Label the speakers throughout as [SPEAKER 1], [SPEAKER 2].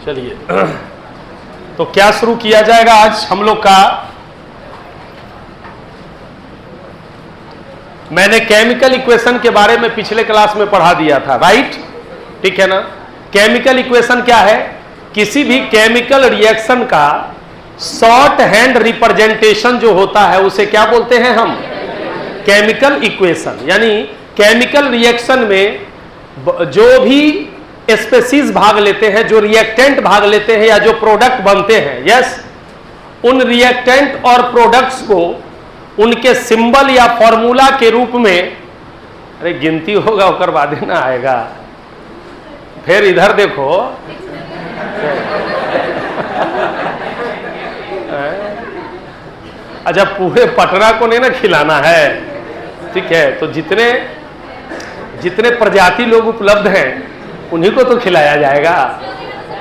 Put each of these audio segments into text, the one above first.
[SPEAKER 1] चलिए, तो क्या शुरू किया जाएगा आज हम लोग का। मैंने केमिकल इक्वेशन के बारे में पिछले क्लास में पढ़ा दिया था, राइट? ठीक है ना। केमिकल इक्वेशन क्या है? किसी भी केमिकल रिएक्शन का शॉर्ट हैंड रिप्रेजेंटेशन जो होता है उसे क्या बोलते हैं हम? Chemical equation. यानी केमिकल रिएक्शन में जो भी स्पेसीज भाग लेते हैं, जो रिएक्टेंट भाग लेते हैं या जो प्रोडक्ट बनते हैं, यस, उन रिएक्टेंट और प्रोडक्ट्स को उनके सिंबल या फॉर्मूला के रूप में, अरे गिनती होगा ओकर बाद ना आएगा, फिर इधर देखो अच्छा पूरे पटरा को नहीं ना खिलाना है, ठीक है? तो जितने जितने प्रजाति लोग उपलब्ध हैं उन्हीं को तो खिलाया जाएगा,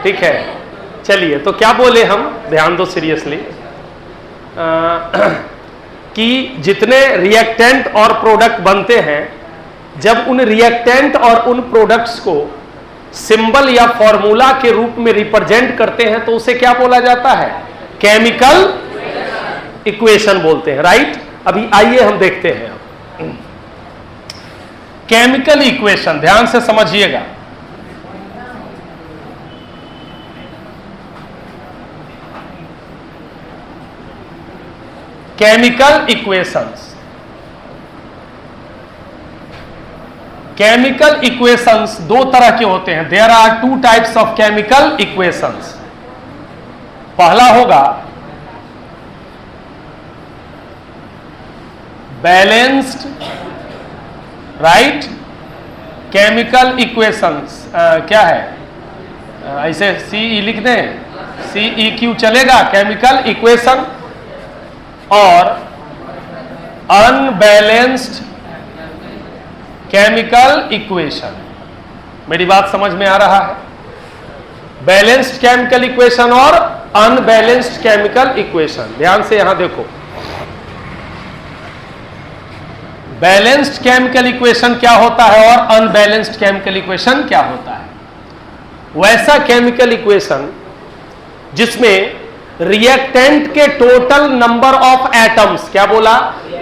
[SPEAKER 1] ठीक है? चलिए, तो क्या बोले हम, ध्यान दो सीरियसली, कि जितने रिएक्टेंट और प्रोडक्ट बनते हैं, जब उन रिएक्टेंट और उन प्रोडक्ट्स को सिंबल या फॉर्मूला के रूप में रिप्रेजेंट करते हैं तो उसे क्या बोला जाता है? केमिकल इक्वेशन बोलते हैं, राइट? अभी आइए हम देखते हैं केमिकल इक्वेशन, ध्यान से समझिएगा। केमिकल इक्वेशंस, केमिकल इक्वेशंस दो तरह के होते हैं। There are two types of chemical equations. पहला होगा बैलेंस्ड, राइट, केमिकल इक्वेशंस। क्या है, ऐसे CE लिख दें, CEQ चलेगा, केमिकल इक्वेशन। और अनबैलेंस्ड केमिकल इक्वेशन। मेरी बात समझ में आ रहा है? बैलेंस्ड केमिकल इक्वेशन और अनबैलेंस्ड केमिकल इक्वेशन। ध्यान से यहां देखो, बैलेंस्ड केमिकल इक्वेशन क्या होता है और अनबैलेंस्ड केमिकल इक्वेशन क्या होता है? वैसा केमिकल इक्वेशन जिसमें रिएक्टेंट के टोटल नंबर ऑफ एटम्स, क्या बोला?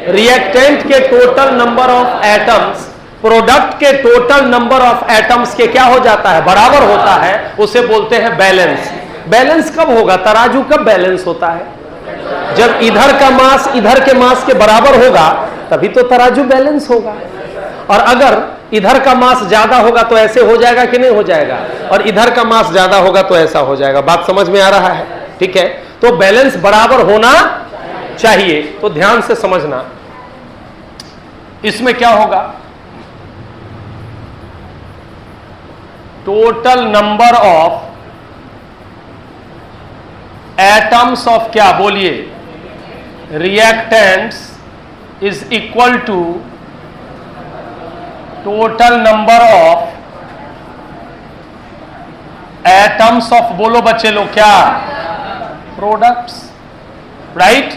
[SPEAKER 1] रिएक्टेंट के total number of atoms product के टोटल नंबर ऑफ एटम्स के क्या हो जाता है? बराबर होता है, उसे बोलते हैं बैलेंस। बैलेंस कब होगा? तराजू कब बैलेंस होता है? जब इधर का मास इधर के मास के बराबर होगा तभी तो तराजू बैलेंस होगा। और अगर इधर का मास ज्यादा होगा तो ऐसे हो जाएगा कि नहीं हो जाएगा, और इधर का मास ज्यादा होगा तो ऐसा हो जाएगा। बात समझ में आ रहा है? ठीक है, तो बैलेंस बराबर होना चाहिए। तो ध्यान से समझना, इसमें क्या होगा? Total number of atoms of, क्या बोलिए, reactants is equal to total number of atoms of, बोलो बच्चे लोग, क्या? Products, right?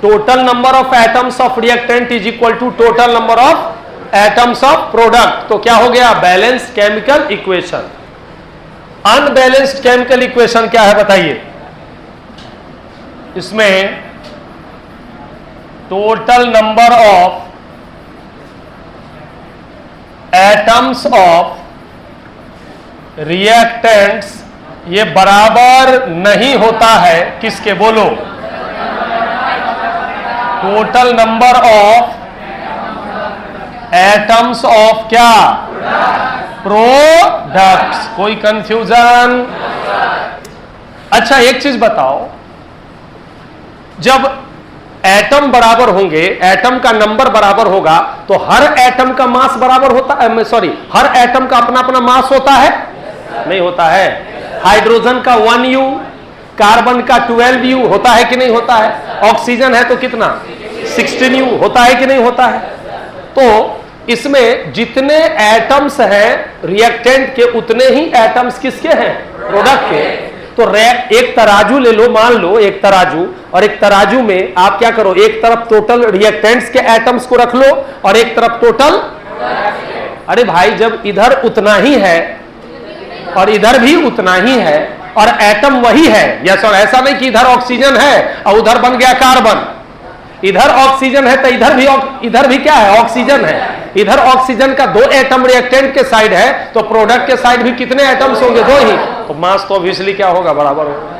[SPEAKER 1] Total number of atoms of reactant is equal to total number of atoms of product. तो क्या हो गया? Balanced chemical equation. Unbalanced chemical equation क्या है बताइए? इसमें total number of atoms of reactants ये बराबर नहीं होता है किसके, बोलो? Total number of atoms of क्या? प्रोडक्ट्स। कोई कंफ्यूजन? अच्छा एक चीज बताओ, जब एटम बराबर होंगे, एटम का नंबर बराबर होगा तो हर एटम का मास बराबर होता है, सॉरी, हर एटम का अपना अपना मास होता है? नहीं होता है। हाइड्रोजन का 1U, कार्बन का 12U होता है कि नहीं होता है? ऑक्सीजन है तो कितना? 16U होता है कि नहीं होता है? तो इसमें जितने एटम्स हैं रिएक्टेंट के उतने ही एटम्स किसके हैं? प्रोडक्ट के। तो एक तराजू ले लो, मान लो एक तराजू, और एक तराजू में आप क्या करो, एक तरफ टोटल रिएक्टेंट्स के एटम्स को रख लो और एक तरफ टोटल, अरे भाई जब इधर उतना ही है और इधर भी उतना ही है और एटम वही है। यस और ऐसा नहीं कि इधर ऑक्सीजन है और उधर बन गया कार्बन। इधर ऑक्सीजन है तो इधर भी क्या है, ऑक्सीजन है। इधर ऑक्सीजन का 2 एटम रिएक्टेंट के साइड है तो प्रोडक्ट के साइड भी कितने एटम्स होंगे, 2 ही। तो मास तो ऑब्वियसली क्या होगा, बराबर होगा।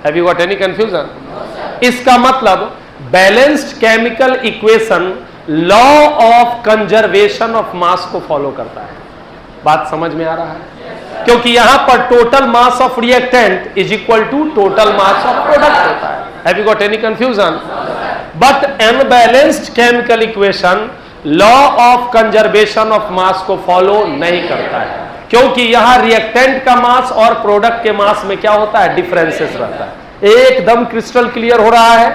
[SPEAKER 1] Have you got any confusion? इसका मतलब balanced chemical equation law of conservation of mass को फॉलो करता है। बात समझ में आ रहा है? क्योंकि यहां पर total mass of reactant is equal to total mass of product होता है। Have you got any confusion? But unbalanced chemical equation law of conservation of mass को फॉलो नहीं करता है, क्योंकि यहां रिएक्टेंट का मास और प्रोडक्ट के मास में क्या होता है, डिफरेंसेस रहता है। एकदम क्रिस्टल क्लियर हो रहा है?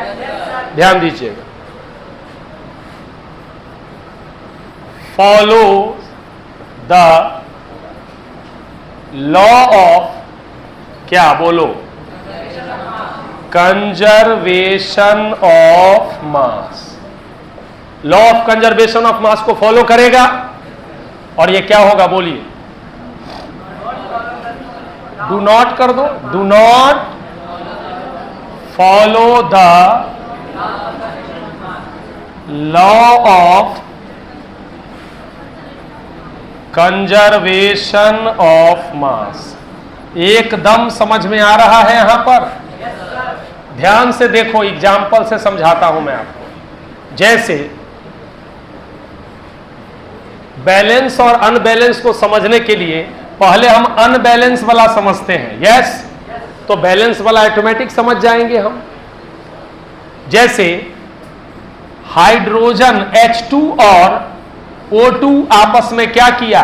[SPEAKER 1] ध्यान दीजिएगा। फॉलो द लॉ ऑफ क्या, बोलो, conservation of mass. Law of conservation of mass को फॉलो करेगा और ये क्या होगा, बोलिए। डू नॉट कर दो, do not follow the law of conservation of मास। एकदम समझ में आ रहा है यहां पर? ध्यान से देखो, एग्जाम्पल से समझाता हूं मैं आपको। जैसे बैलेंस और अनबैलेंस को समझने के लिए पहले हम अनबैलेंस वाला समझते हैं। यस, तो बैलेंस वाला ऑटोमेटिक समझ जाएंगे हम। जैसे हाइड्रोजन H2 और O2 आपस में क्या किया,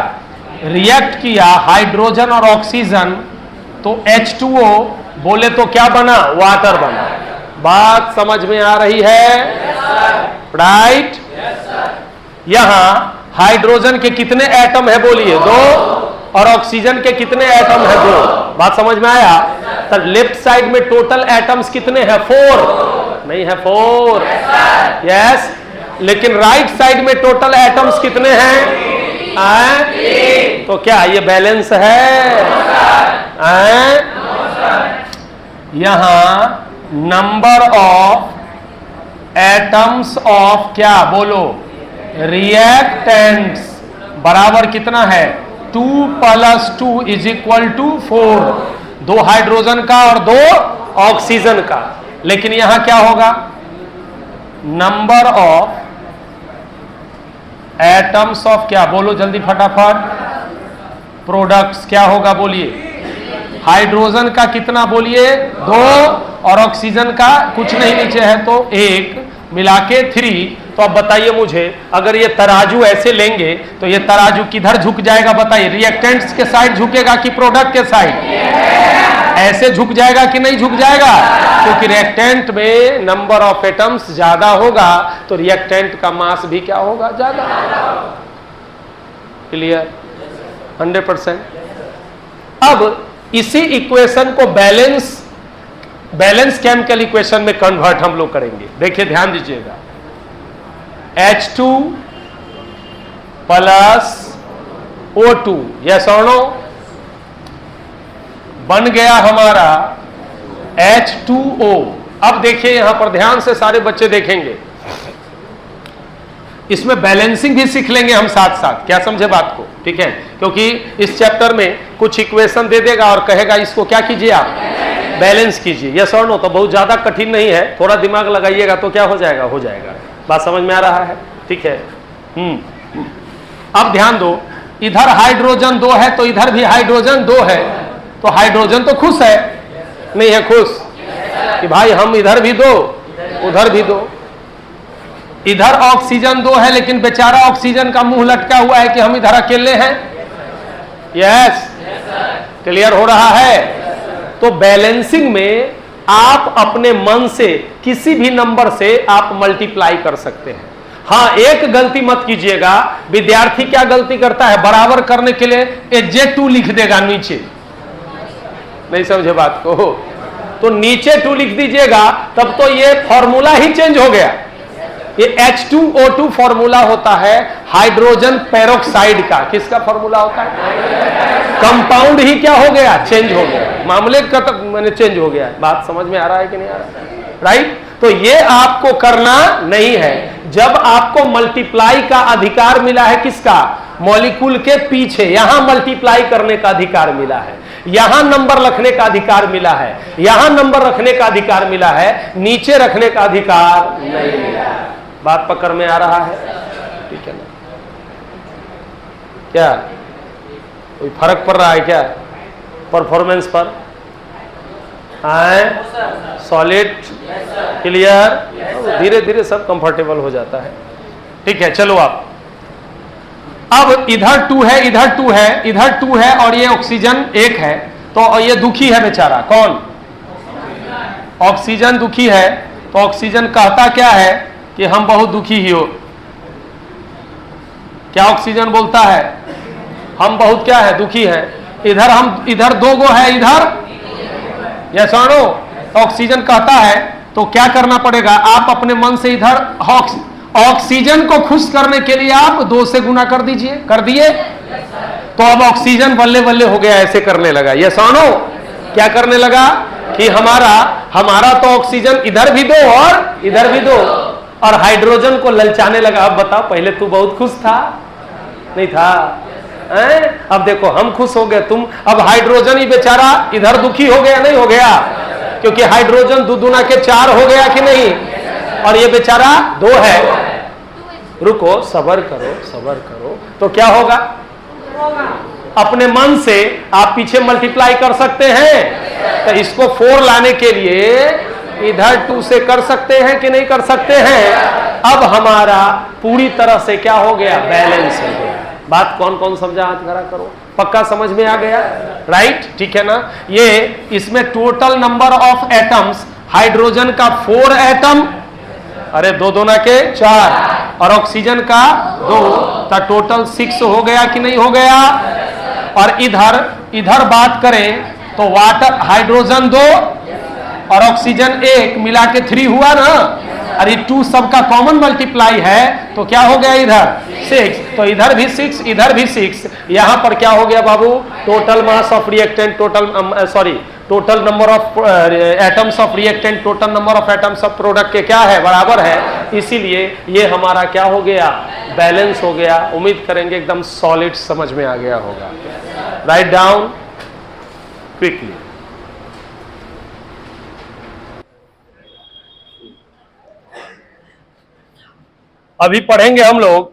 [SPEAKER 1] रिएक्ट किया, हाइड्रोजन और ऑक्सीजन, तो H2O बोले तो क्या बना, वाटर बना। बात समझ में आ रही है? राइट। यहां हाइड्रोजन के कितने एटम है, बोलिए, 2, और ऑक्सीजन के कितने एटम है, 2। बात समझ में आया? तो लेफ्ट साइड में टोटल एटम्स कितने हैं, 4 नहीं है, 4। यस, लेकिन राइट साइड में टोटल एटम्स कितने हैं, तो क्या ये बैलेंस है? यहां नंबर ऑफ एटम्स ऑफ क्या, बोलो, रिएक्टेंट्स बराबर कितना है, 2 + 2 = 4। 2 हाइड्रोजन का और 2 ऑक्सीजन का। लेकिन यहां क्या होगा, नंबर ऑफ एटम्स ऑफ क्या, बोलो जल्दी फटाफट, प्रोडक्ट्स क्या होगा, बोलिए। हाइड्रोजन का कितना, बोलिए, 2, और ऑक्सीजन का कुछ नहीं नीचे है तो 1, मिला के 3। तो अब बताइए मुझे, अगर ये तराजू ऐसे लेंगे तो ये तराजू किधर झुक जाएगा, बताइए। रिएक्टेंट्स के साइड झुकेगा कि प्रोडक्ट के साइड? ऐसे झुक जाएगा कि नहीं झुक जाएगा? क्योंकि रिएक्टेंट में नंबर ऑफ एटम्स ज्यादा होगा तो रिएक्टेंट का मास भी क्या होगा, ज्यादा। क्लियर? 100%। अब इसी इक्वेशन को बैलेंस केमिकल इक्वेशन में कन्वर्ट हम लोग करेंगे। देखिए ध्यान दीजिएगा, H2 + O2, यस और नो, बन गया हमारा H2O। अब देखिए यहां पर ध्यान से सारे बच्चे देखेंगे, इसमें बैलेंसिंग भी सीख लेंगे हम साथ साथ। क्या समझे बात को? ठीक है, क्योंकि इस चैप्टर में कुछ इक्वेशन दे देगा और कहेगा इसको क्या कीजिए, आप बैलेंस कीजिए। यस और नो, तो बहुत ज्यादा कठिन नहीं है, थोड़ा दिमाग लगाइएगा तो क्या हो जाएगा, हो जाएगा। बात समझ में आ रहा है? ठीक है। अब ध्यान दो, इधर हाइड्रोजन 2 है तो इधर भी हाइड्रोजन 2 है, तो हाइड्रोजन तो खुश है, नहीं है खुश कि भाई हम इधर भी 2 उधर भी 2। इधर ऑक्सीजन 2 है लेकिन बेचारा ऑक्सीजन का मुंह लटका हुआ है कि हम इधर अकेले हैं। यस, क्लियर हो रहा है? तो बैलेंसिंग में आप अपने मन से किसी भी नंबर से आप मल्टीप्लाई कर सकते हैं। हाँ, एक गलती मत कीजिएगा, विद्यार्थी क्या गलती करता है, बराबर करने के लिए J2 लिख देगा नीचे। नहीं समझे बात को? तो नीचे 2 लिख दीजिएगा, तब तो ये फॉर्मूला ही चेंज हो गया। ये H2O2 फॉर्मूला होता है हाइड्रोजन पेरोक्साइड का। किसका फॉर्मूला होता है? कंपाउंड ही क्या हो गया, चेंज हो गया, मामले का मैंने चेंज हो गया। बात समझ में आ रहा है कि नहीं आ रहा है? राइट। तो ये आपको करना नहीं है। जब आपको मल्टीप्लाई का अधिकार मिला है, किसका, मॉलिक्यूल के पीछे, यहां मल्टीप्लाई करने का अधिकार मिला है, यहां नंबर रखने का अधिकार मिला है, यहां नंबर रखने का अधिकार मिला है, नीचे रखने का अधिकार नहीं मिला है। बात पकड़ में आ रहा है? ठीक है ना? क्या कोई फर्क पड़ रहा है क्या परफॉर्मेंस पर? सॉलिड, क्लियर, धीरे धीरे सब कंफर्टेबल हो जाता है। ठीक है, चलो अब इधर 2 है, इधर 2 है, इधर 2 है, और ये ऑक्सीजन 1 है, तो ये दुखी है बेचारा। कौन? ऑक्सीजन दुखी है। तो ऑक्सीजन कहता क्या है कि हम बहुत दुखी ही हो। क्या ऑक्सीजन बोलता है? हम बहुत क्या है, दुखी है। इधर 2 गो है, इधर या सुनो, ऑक्सीजन कहता है तो क्या करना पड़ेगा, आप अपने मन से इधर ऑक्सीजन को खुश करने के लिए आप 2 से गुना कर दीजिए। कर दिए? तो अब ऑक्सीजन बल्ले बल्ले हो गया, ऐसे करने लगा। ये सुनो, क्या करने लगा कि हमारा तो ऑक्सीजन इधर भी दो और इधर भी दो, और हाइड्रोजन को ललचाने लगा। अब बताओ, पहले तू बहुत खुश था, नहीं था? अब देखो हम खुश हो गए, तुम, अब हाइड्रोजन ही बेचारा इधर दुखी हो गया, नहीं हो गया? क्योंकि हाइड्रोजन 2 दूना के 4 हो गया कि नहीं, और ये बेचारा 2 है। रुको, सब्र करो, सब्र करो। तो क्या होगा, अपने मन से आप पीछे मल्टीप्लाई कर सकते हैं। तो इसको 4 लाने के लिए इधर 2 से कर सकते हैं कि नहीं कर सकते हैं? अब हमारा पूरी तरह से क्या हो गया, बैलेंस हो गया। बात कौन कौन समझा, हाथ खड़ा करो। पक्का समझ में आ गया? राइट, ठीक है ना? ये इसमें total number of atoms, hydrogen का 4 एटम, अरे 2 दूना के 4, और ऑक्सीजन का 2, तो टोटल 6 हो गया कि नहीं हो गया? और इधर बात करें तो वाटर, हाइड्रोजन 2 और ऑक्सीजन 1 मिला के 3 हुआ ना। अरे 2 सबका कॉमन मल्टीप्लाई है, तो क्या हो गया, इधर 6, तो इधर भी 6, इधर भी 6। यहां पर क्या हो गया बाबू, total mass of reactant, total number of atoms of reactant, total number of atoms of product के क्या है, बराबर है। इसीलिए ये हमारा क्या हो गया, बैलेंस हो गया। उम्मीद करेंगे एकदम सॉलिड समझ में आ गया होगा। Write down quickly. अभी पढ़ेंगे हम लोग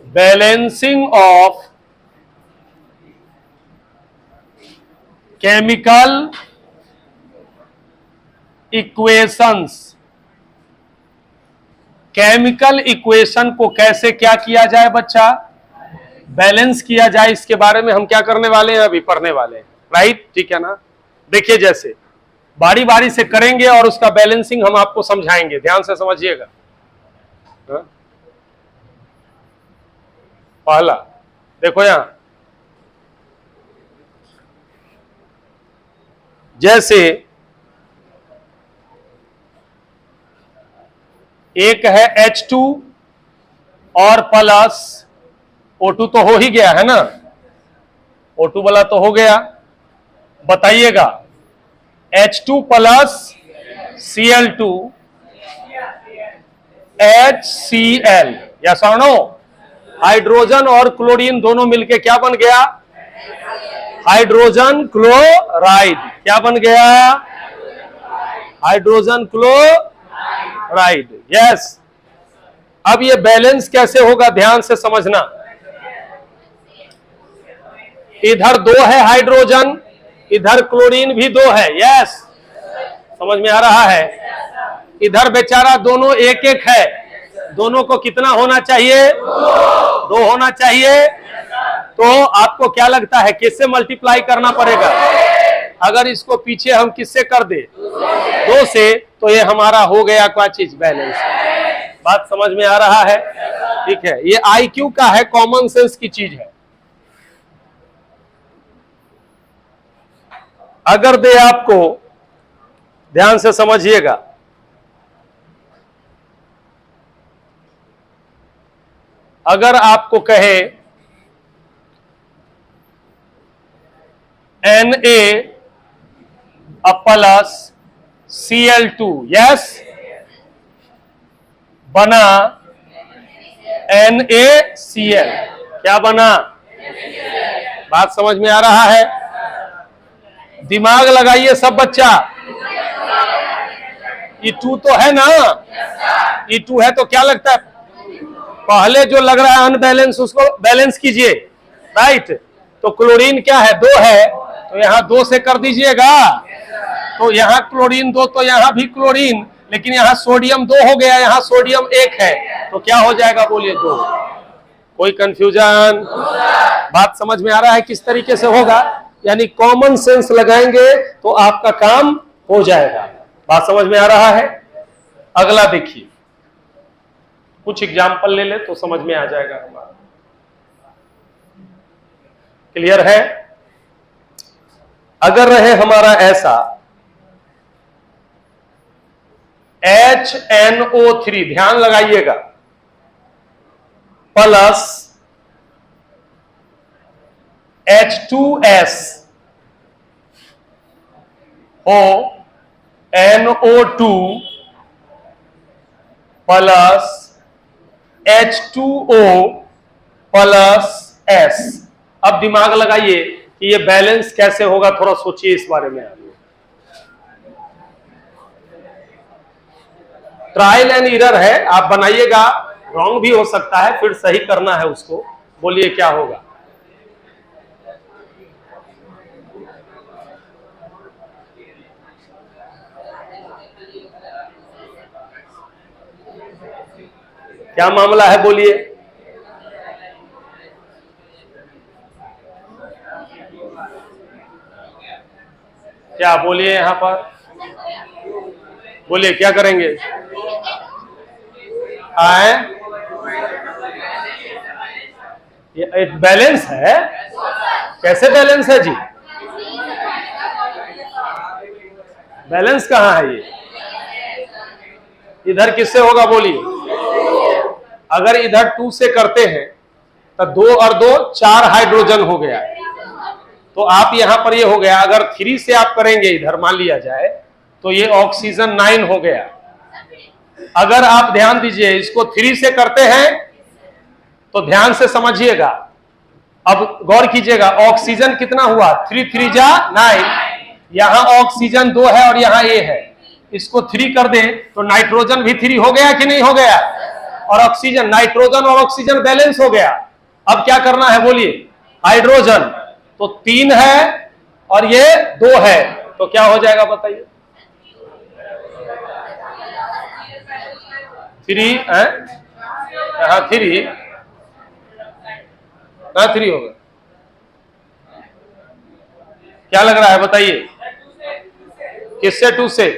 [SPEAKER 1] balancing of chemical equations. Chemical equation को कैसे क्या किया जाए बच्चा, बैलेंस किया जाए, इसके बारे में हम क्या करने वाले हैं, अभी पढ़ने वाले हैं। राइट, ठीक है ना? देखिए, जैसे बारी बारी से करेंगे और उसका बैलेंसिंग हम आपको समझाएंगे, ध्यान से समझिएगा। पहला देखो यहां, जैसे एक है H2 और प्लस O2, तो हो ही गया है ना, O2 वाला तो हो गया। बताइएगा, H2 plus Cl2 HCl, yes और नो? हाइड्रोजन और क्लोरीन दोनों मिलके क्या बन गया, हाइड्रोजन क्लोराइड। क्या बन गया, हाइड्रोजन क्लोराइड। यस। अब ये बैलेंस कैसे होगा, ध्यान से समझना। इधर 2 है हाइड्रोजन, इधर क्लोरीन भी 2 है। यस, समझ में आ रहा है? इधर बेचारा दोनों 1-1 है, दोनों को कितना होना चाहिए, 2 होना चाहिए। तो आपको क्या लगता है किससे मल्टीप्लाई करना पड़ेगा? अगर इसको पीछे हम किससे कर दे, 2 से, तो ये हमारा हो गया क्या चीज, बैलेंस। बात समझ में आ रहा है? ठीक है, ये आईक्यू का है, कॉमन सेंस की चीज है। अगर दे आपको, ध्यान से समझिएगा, अगर आपको कहे Na प्लस Cl2, यस, बना NaCl, क्या बना? बात समझ में आ रहा है? दिमाग लगाइए सब बच्चा। E2 तो है ना? E2 है तो क्या लगता है? पहले जो लग रहा है अनबैलेंस उसको बैलेंस कीजिए, राइट? तो क्लोरीन क्या है? 2 है, तो यहां 2 से कर दीजिएगा। तो यहां क्लोरीन 2, तो यहां भी क्लोरीन, लेकिन यहां सोडियम 2 हो गया, यहां सोडियम 1 है, तो क्या हो जाएगा बोलिए? 2। कोई कंफ्यूजन? बात समझ में आ रहा है किस तरीके से होगा? यानी कॉमन सेंस लगाएंगे तो आपका काम हो जाएगा। बात समझ में आ रहा है? अगला देखिए, कुछ एग्जाम्पल ले ले तो समझ में आ जाएगा हमारा। क्लियर है? अगर रहे हमारा ऐसा HNO3, ध्यान लगाइएगा, plus H2S O NO2 plus H2O plus S। अब दिमाग लगाइए कि ये बैलेंस कैसे होगा, थोड़ा सोचिए इस बारे में। ट्रायल एंड एरर है, आप बनाइएगा, रॉन्ग भी हो सकता है, फिर सही करना है उसको। बोलिए क्या होगा? क्या मामला है बोलिए? क्या बोलिए यहां पर? बोलिए क्या करेंगे? आए, ये बैलेंस है? कैसे बैलेंस है जी? बैलेंस कहां है ये? इधर किससे होगा बोलिए? अगर इधर 2 से करते हैं तो 2 और 2 4 हाइड्रोजन हो गया, तो आप यहां पर ये हो गया। अगर 3 से आप करेंगे इधर, मान लिया जाए, तो ये ऑक्सीजन 9 हो गया। अगर आप ध्यान दीजिए, इसको 3 से करते हैं तो ध्यान से समझिएगा, अब गौर कीजिएगा, ऑक्सीजन कितना हुआ? 3 3 जा 9, यहां ऑक्सीजन 2 है और यहां ए है, इसको 3 कर दे तो नाइट्रोजन भी 3 हो गया कि नहीं हो गया? और ऑक्सीजन, नाइट्रोजन और ऑक्सीजन बैलेंस हो गया। अब क्या करना है बोलिए? हाइड्रोजन तो 3 है और ये 2 है, तो क्या हो जाएगा बताइए? 3 है, हाँ 3, हाँ 3 होगा। क्या लग रहा है बताइए? किससे 2 से?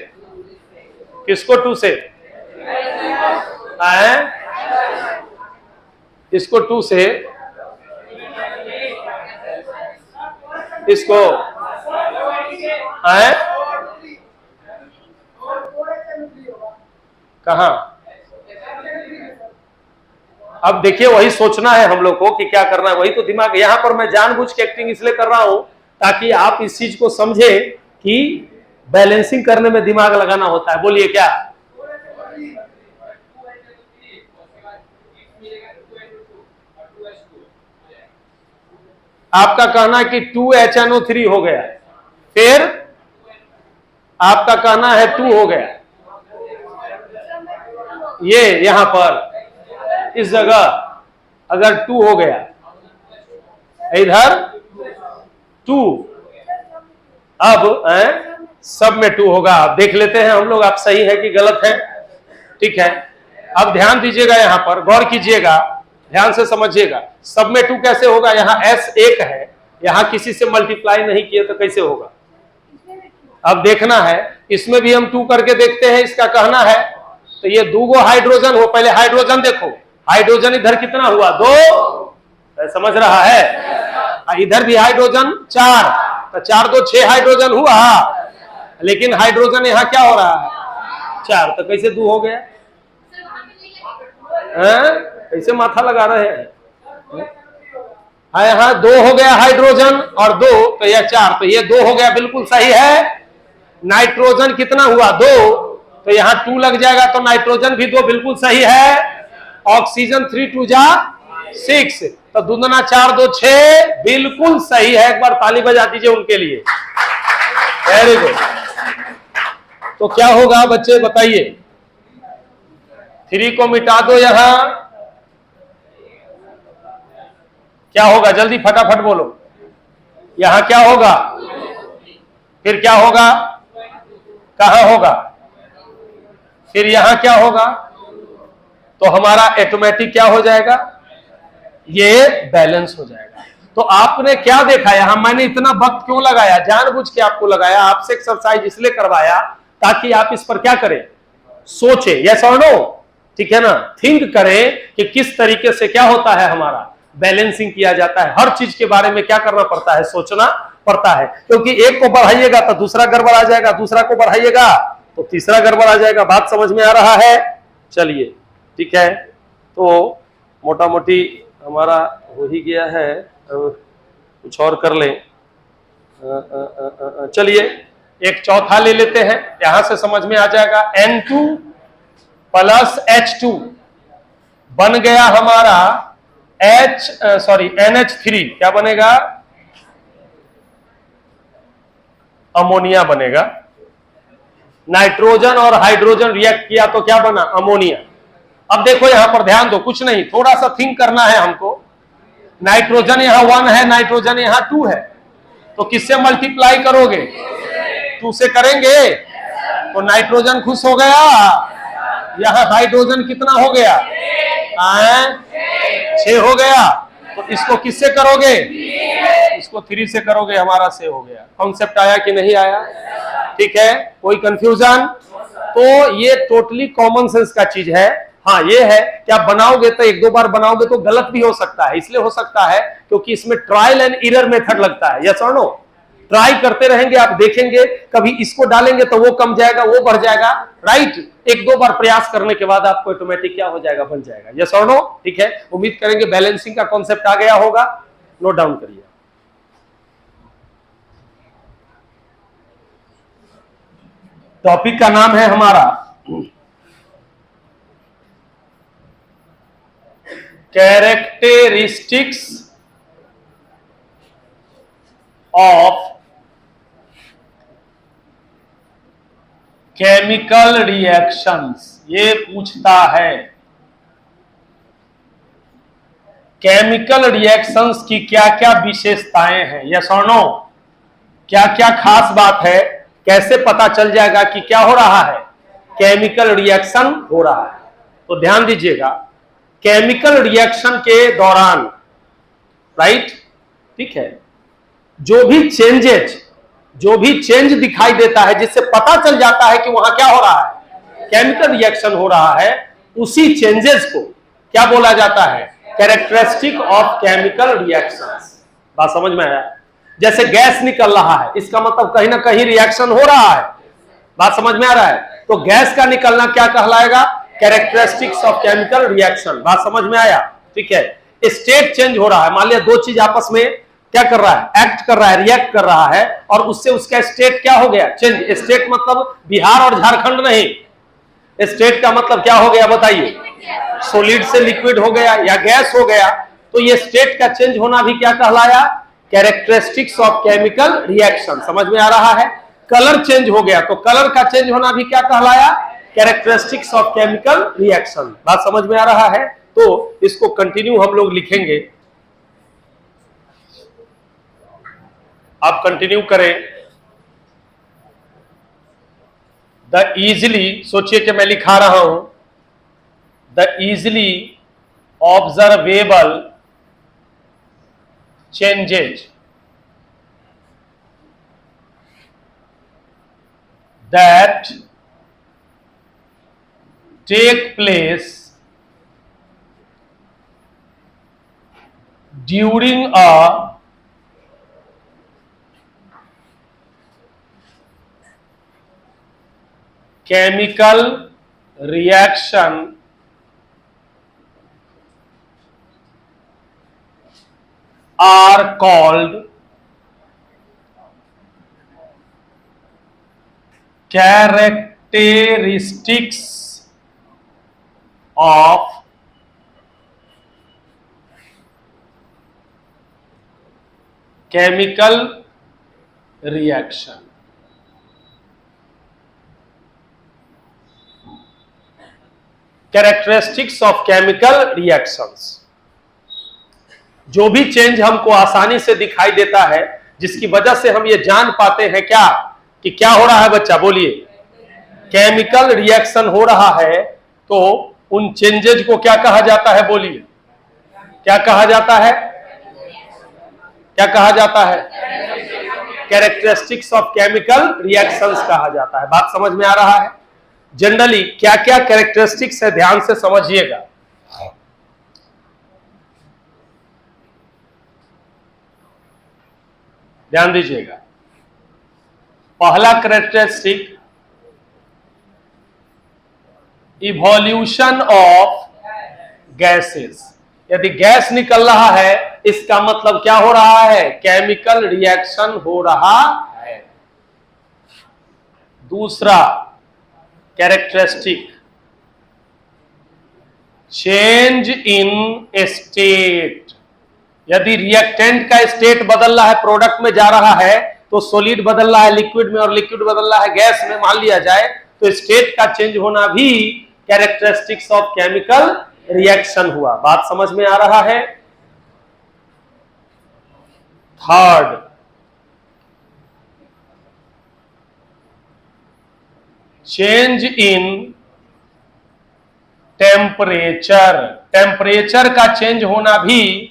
[SPEAKER 1] किसको 2 से? इसको 2 से, इसको कहा? अब देखिए, वही सोचना है हम लोग को कि क्या करना है, वही तो दिमाग। यहां पर मैं जानबूझ के एक्टिंग इसलिए कर रहा हूं ताकि आप इस चीज को समझे कि बैलेंसिंग करने में दिमाग लगाना होता है। बोलिए क्या? आपका कहना है कि 2HNO3 हो गया, फिर आपका कहना है 2 हो गया, ये यहां पर इस जगह अगर 2 हो गया, इधर 2, अब सब में 2 होगा। अब देख लेते हैं हम लोग, आप सही है कि गलत है। ठीक है, अब ध्यान दीजिएगा, यहां पर गौर कीजिएगा, ध्यान से समझिएगा। सब में 2 कैसे होगा? यहां S 1 है, यहां किसी से मल्टीप्लाई नहीं किए तो कैसे होगा? अब देखना है, इसमें भी हम 2 करके देखते हैं। इसका कहना है तो ये 2 हाइड्रोजन हो, पहले हाइड्रोजन देखो, हाइड्रोजन इधर कितना हुआ? 2, समझ रहा है? इधर भी हाइड्रोजन 4, तो 4 2 6 हाइड्रोजन हुआ, लेकिन हाइड्रोजन यहां क्या हो रहा है? 4, तो कैसे 2 हो गया? कैसे माथा लगा रहे हैं? हाँ, यहाँ 2 हो गया हाइड्रोजन और 2 तो यह 4, तो ये 2 हो गया, बिल्कुल सही है। नाइट्रोजन कितना हुआ? 2, तो यहाँ 2 लग जाएगा, तो नाइट्रोजन भी 2, बिल्कुल सही है। ऑक्सीजन 3 2 जा 6, तो दूना 4 2 6, बिल्कुल सही है। एक बार ताली बजा दीजिए उनके लिए, वेरी गुड। तो क्या होगा बच्चे बताइए? 3 को मिटा दो, यहां क्या होगा? जल्दी फटाफट बोलो। यहां क्या होगा? फिर क्या होगा? कहां होगा? फिर यहां क्या होगा? तो हमारा ऑटोमेटिक क्या हो जाएगा? ये बैलेंस हो जाएगा। तो आपने क्या देखा यहां? मैंने इतना वक्त क्यों लगाया? जानबूझ के आपको लगाया, आपसे एक्सरसाइज इसलिए करवाया ताकि आप इस पर क्या करें? सोचे, यस और नो, ठीक है ना? थिंक करें कि किस तरीके से क्या होता है, हमारा बैलेंसिंग किया जाता है। हर चीज के बारे में क्या करना पड़ता है? सोचना पड़ता है, क्योंकि एक को बढ़ाइएगा तो दूसरा गड़बड़ आ जाएगा, दूसरा को बढ़ाइएगा तो तीसरा गड़बड़ आ जाएगा। बात समझ में आ रहा है? चलिए ठीक है, तो मोटा मोटी हमारा हो ही गया है, कुछ और कर लें। चलिए एक चौथा ले लेते हैं, यहां से समझ में आ जाएगा। N2 प्लस H2 बन गया हमारा NH3, क्या बनेगा? अमोनिया बनेगा। नाइट्रोजन और हाइड्रोजन रिएक्ट किया तो क्या बना? अमोनिया। अब देखो यहां पर ध्यान दो, कुछ नहीं, थोड़ा सा थिंक करना है हमको। नाइट्रोजन यहां 1 है, नाइट्रोजन यहां 2 है, तो किससे मल्टीप्लाई करोगे? 2 से करेंगे, तो नाइट्रोजन खुश हो गया। यहां हाइड्रोजन कितना हो गया? 6 हो गया, तो इसको किससे करोगे? इसको 3 से करोगे, हमारा 6 हो गया। कॉन्सेप्ट आया कि नहीं आया? ठीक है, कोई कंफ्यूजन? तो ये टोटली कॉमन सेंस का चीज है। हाँ ये है कि आप बनाओगे तो 1-2 बार बनाओगे तो गलत भी हो सकता है, इसलिए हो सकता है क्योंकि इसमें ट्रायल एंड एरर मेथड लगता है। यस और नो? ट्राई करते रहेंगे, आप देखेंगे, कभी इसको डालेंगे तो वो कम जाएगा, वो बढ़ जाएगा, राइट? 1-2 बार प्रयास करने के बाद आपको ऑटोमेटिक क्या हो जाएगा? बन जाएगा। यस और नो? ठीक है, उम्मीद करेंगे बैलेंसिंग का कॉन्सेप्ट आ गया होगा। नोट डाउन करिए। टॉपिक का नाम है हमारा कैरेक्टरिस्टिक्स ऑफ केमिकल रिएक्शंस। ये पूछता है केमिकल रिएक्शंस की क्या क्या विशेषताएं हैं। यस और नो? क्या क्या खास बात है, कैसे पता चल जाएगा कि क्या हो रहा है? केमिकल रिएक्शन हो रहा है। तो ध्यान दीजिएगा, केमिकल रिएक्शन के दौरान, राइट, ठीक है, जो भी चेंज दिखाई देता है, जिससे पता चल जाता है कि वहां क्या हो रहा है? केमिकल रिएक्शन हो रहा है, उसी चेंजेस को क्या बोला जाता है? Characteristic of chemical reactions. बात समझ में आया? जैसे गैस निकल रहा है, इसका मतलब कहीं ना कहीं रिएक्शन हो रहा है। बात समझ में आ रहा है? तो गैस का निकलना क्या कहलाएगा? Characteristics of chemical reaction. बात समझ में आया? ठीक है, स्टेट चेंज हो रहा है, मान लिया 2 चीज आपस में क्या कर रहा है? एक्ट कर रहा है, रिएक्ट कर रहा है, और उससे उसका स्टेट क्या हो गया? चेंज। स्टेट मतलब बिहार और झारखंड नहीं, स्टेट का मतलब क्या हो गया बताइए? सॉलिड से लिक्विड हो गया या गैस हो गया, तो ये स्टेट का चेंज होना भी क्या कहलाया? Characteristics of chemical reaction. समझ में आ रहा है? कलर चेंज हो गया, तो कलर का चेंज होना भी क्या कहलाया? Characteristics of chemical reaction. बात समझ में आ रहा है? तो इसको कंटिन्यू हम लोग लिखेंगे, आप कंटिन्यू करें। द इजिली, सोचिए कि मैं लिखा रहा हूं, the easily observable changes that take place during a chemical reaction are called characteristics of chemical reaction. Characteristics of chemical reactions, जो भी चेंज हमको आसानी से दिखाई देता है, जिसकी वजह से हम ये जान पाते हैं क्या कि क्या हो रहा है बच्चा, बोलिए केमिकल रिएक्शन हो रहा है, तो उन चेंजेज को क्या कहा जाता है, बोलिए क्या कहा जाता है, क्या कहा जाता है, कैरेक्टरिस्टिक्स ऑफ केमिकल रिएक्शंस कहा जाता है। बात समझ में आ रहा है। जनरली क्या क्या कैरेक्टरिस्टिक्स है, ध्यान से समझिएगा। ध्यान दीजिएगा। पहला कैरेक्टरिस्टिक, इवोल्यूशन ऑफ गैसेस। यदि गैस निकल रहा है, इसका मतलब क्या हो रहा है, केमिकल रिएक्शन हो रहा है। दूसरा कैरेक्टरिस्टिक, चेंज इन स्टेट। यदि रिएक्टेंट का स्टेट बदल रहा है, प्रोडक्ट में जा रहा है, तो सॉलिड बदल रहा है लिक्विड में और लिक्विड बदल रहा है गैस में, मान लिया जाए, तो स्टेट का चेंज होना भी कैरेक्टरिस्टिक्स ऑफ केमिकल रिएक्शन हुआ। बात समझ में आ रहा है। Third, change in temperature. Temperature का चेंज होना भी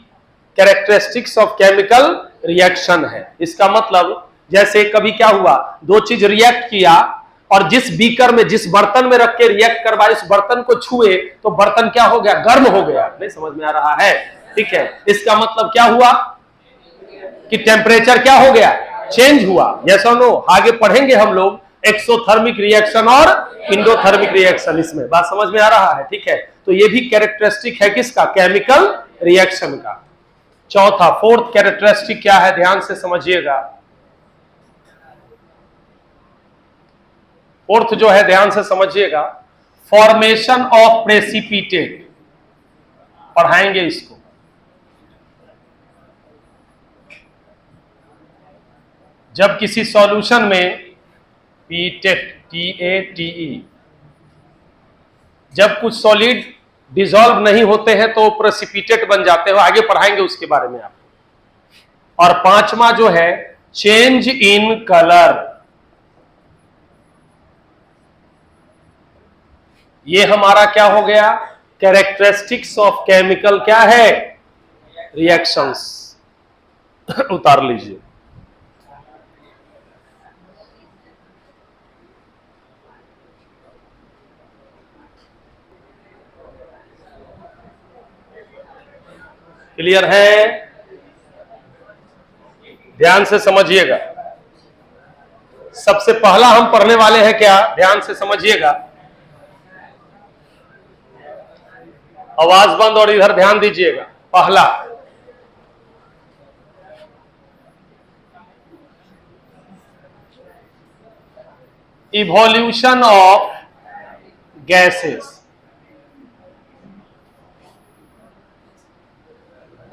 [SPEAKER 1] कैरेक्टरिस्टिक्स ऑफ केमिकल रिएक्शन है। इसका मतलब जैसे कभी क्या हुआ, दो चीज रिएक्ट किया और जिस बीकर में, जिस बर्तन में रख के रिएक्ट करवाए, उस बर्तन को छुए तो बर्तन क्या हो गया, गर्म हो गया। नहीं समझ में आ रहा है, ठीक है। इसका मतलब क्या हुआ कि टेम्परेचर क्या हो गया, चेंज हुआ। यस और नो? आगे पढ़ेंगे हम लोग एक्सोथर्मिक रिएक्शन और इंडोथर्मिक रिएक्शन, इसमें बात समझ में आ रहा है, ठीक है। तो ये भी कैरेक्टरिस्टिक है किसका, केमिकल रिएक्शन का। चौथा, फोर्थ कैरेक्टरिस्टिक क्या है, ध्यान से समझिएगा। फोर्थ जो है, ध्यान से समझिएगा, फॉर्मेशन ऑफ प्रेसिपिटेट। पढ़ाएंगे इसको। जब किसी सॉल्यूशन में पीटेट, TATE, जब कुछ सॉलिड डिसॉल्व नहीं होते हैं तो प्रेसिपिटेट बन जाते हो, आगे पढ़ाएंगे उसके बारे में आप। और पांचवा जो है, चेंज इन कलर। ये हमारा क्या हो गया, कैरेक्टरिस्टिक्स ऑफ केमिकल क्या है, रिएक्शंस। उतार लीजिए। क्लियर है? ध्यान से समझिएगा। सबसे पहला हम पढ़ने वाले हैं क्या, ध्यान से समझिएगा। आवाज बंद और इधर ध्यान दीजिएगा। पहला, इवोल्यूशन ऑफ गैसेस।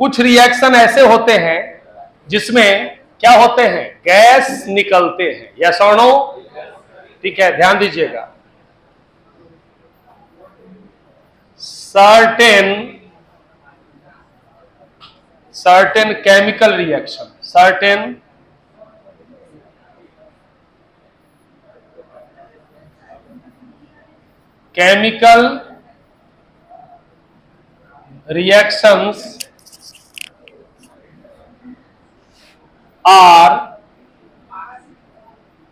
[SPEAKER 1] कुछ रिएक्शन ऐसे होते हैं जिसमें क्या होते हैं, गैस निकलते हैं। यस और नो? ठीक है, ध्यान दीजिएगा। certain chemical reaction, certain chemical reactions are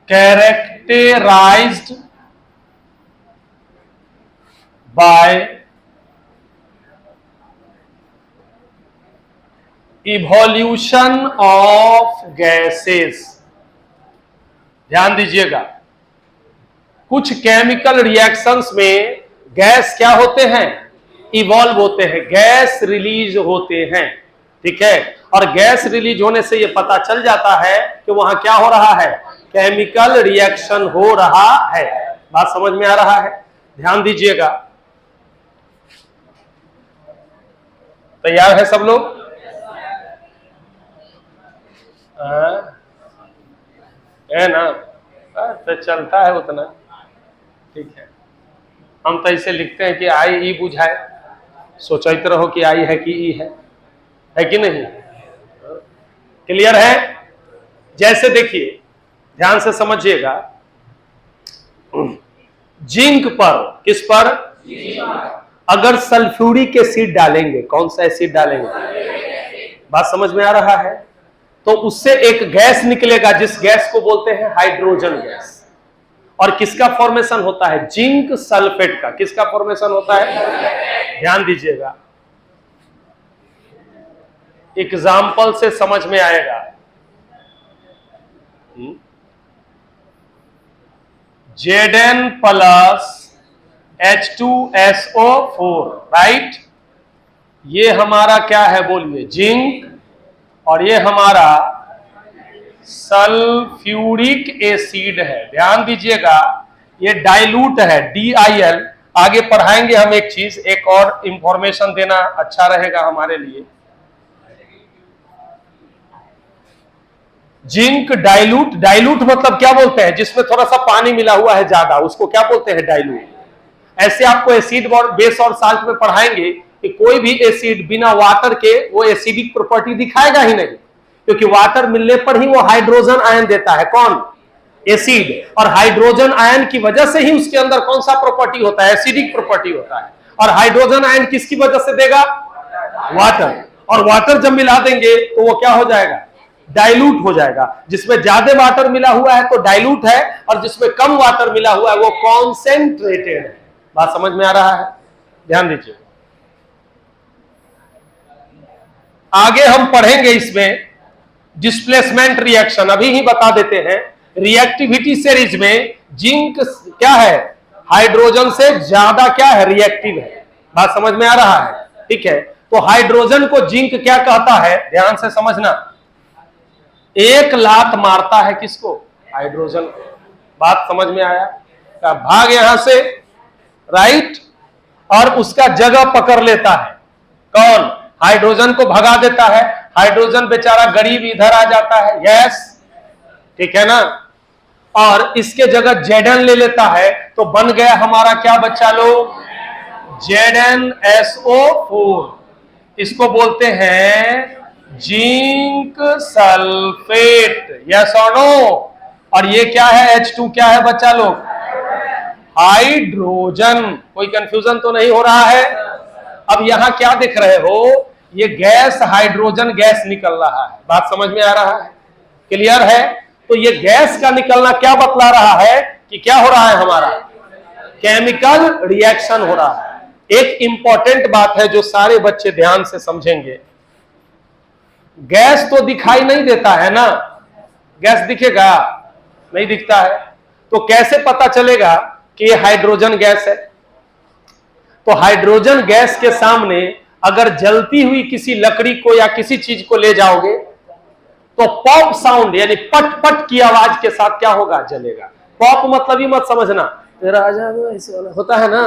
[SPEAKER 1] characterized by evolution of gases. ध्यान दीजिएगा, कुछ केमिकल रिएक्शंस में गैस क्या होते हैं, इवॉल्व होते हैं, गैस रिलीज होते हैं। ठीक है। और गैस रिलीज होने से ये पता चल जाता है कि वहां क्या हो रहा है, केमिकल रिएक्शन हो रहा है। बात समझ में आ रहा है, ध्यान दीजिएगा। तैयार है सब लोग? है ना? तो चलता है उतना, ठीक है। हम तो इसे लिखते हैं कि आई ई बुझाए, सोचते रहो कि आई है कि ई है कि नहीं? क्लियर है? जैसे देखिए, ध्यान से समझिएगा, जिंक पर, किस पर? अगर सल्फ्यूरिक एसिड डालेंगे, कौन सा एसिड डालेंगे? बात समझ में आ रहा है? तो उससे एक गैस निकलेगा जिस गैस को बोलते हैं हाइड्रोजन गैस। और किसका फॉर्मेशन होता है? जिंक सल्फेट का। किसका फॉर्मेशन होता है? ध्यान दीजिएगा, एग्जाम्पल से समझ में आएगा। Zn plus H2SO4, right. ये हमारा क्या है बोलिए? जिंक। और ये हमारा सल्फ्यूरिक एसिड है। ध्यान दीजिएगा, ये डाइल्यूट है, DIL। आगे पढ़ाएंगे हम एक चीज, एक और इंफॉर्मेशन देना अच्छा रहेगा हमारे लिए। जिंक डाइल्यूट, डाइल्यूट मतलब क्या बोलते हैं? जिसमें थोड़ा सा पानी मिला हुआ है ज्यादा, उसको क्या बोलते हैं? डाइल्यूट। ऐसे आपको एसिड और बेस और साल्ट में पढ़ाएंगे कि कोई भी एसिड बिना वाटर के वो एसिडिक प्रॉपर्टी दिखाएगा ही नहीं, क्योंकि वाटर मिलने पर ही वो हाइड्रोजन आयन देता है। कौन? एसिड। और हाइड्रोजन आयन की वजह से ही उसके अंदर कौन सा प्रॉपर्टी होता है? एसिडिक प्रॉपर्टी होता है। और हाइड्रोजन आयन किसकी वजह से देगा? वाटर। और वाटर जब मिला देंगे तो वो क्या हो जाएगा? डाइल्यूट हो जाएगा। जिसमें ज्यादा वाटर मिला हुआ है तो डाइल्यूट है, और जिसमें कम वाटर मिला हुआ है वो कॉन्सेंट्रेटेड है। बात समझ में आ रहा है? ध्यान दीजिए, आगे हम पढ़ेंगे इसमें डिस्प्लेसमेंट रिएक्शन। अभी ही बता देते हैं, रिएक्टिविटी सीरीज में जिंक क्या है? हाइड्रोजन से ज्यादा क्या है? रिएक्टिव है। बात समझ में आ रहा है? ठीक है। तो हाइड्रोजन को जिंक क्या कहता है? ध्यान से समझना, एक लात मारता है किसको? हाइड्रोजन को। बात समझ में आया? भाग यहां से, राइट, और उसका जगह पकड़ लेता है। कौन? हाइड्रोजन को भगा देता है। हाइड्रोजन बेचारा गरीब इधर आ जाता है, यस, ठीक है ना। और इसके जगह Zn ले लेता है, तो बन गया हमारा क्या बच्चा लोग? ZnSO4। इसको बोलते हैं जिंक सल्फेट, यस और नो। और ये क्या है? H2 क्या है बच्चा लोग? हाइड्रोजन। कोई कंफ्यूजन तो नहीं हो रहा है? अब यहां क्या देख रहे हो? ये गैस हाइड्रोजन गैस निकल रहा है। बात समझ में आ रहा है? क्लियर है? तो ये गैस का निकलना क्या बतला रहा है कि क्या हो रहा है? हमारा केमिकल रिएक्शन हो रहा है। एक इंपॉर्टेंट बात है जो सारे बच्चे ध्यान से समझेंगे, गैस तो दिखाई नहीं देता है ना। गैस दिखेगा? नहीं दिखता है। तो कैसे पता चलेगा कि ये हाइड्रोजन गैस है? तो हाइड्रोजन गैस के सामने अगर जलती हुई किसी लकड़ी को या किसी चीज को ले जाओगे तो पॉप साउंड यानी पट पट की आवाज के साथ क्या होगा? जलेगा। पॉप मतलब ही मत समझना राजा ऐसे होता है ना,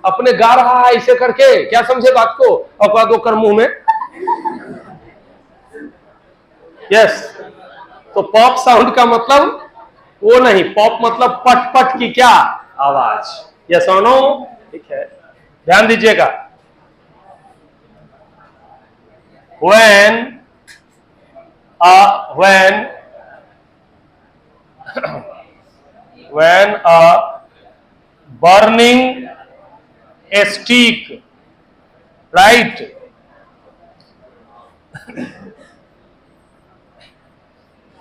[SPEAKER 1] अपने गा रहा है ऐसे करके, क्या समझे बात को? और दो कर मुंह में, यस। तो पॉप साउंड का मतलब वो नहीं, पॉप मतलब पट पट की क्या आवाज, यस और नो? ठीक है, ध्यान दीजिएगा। when a burning stick, right,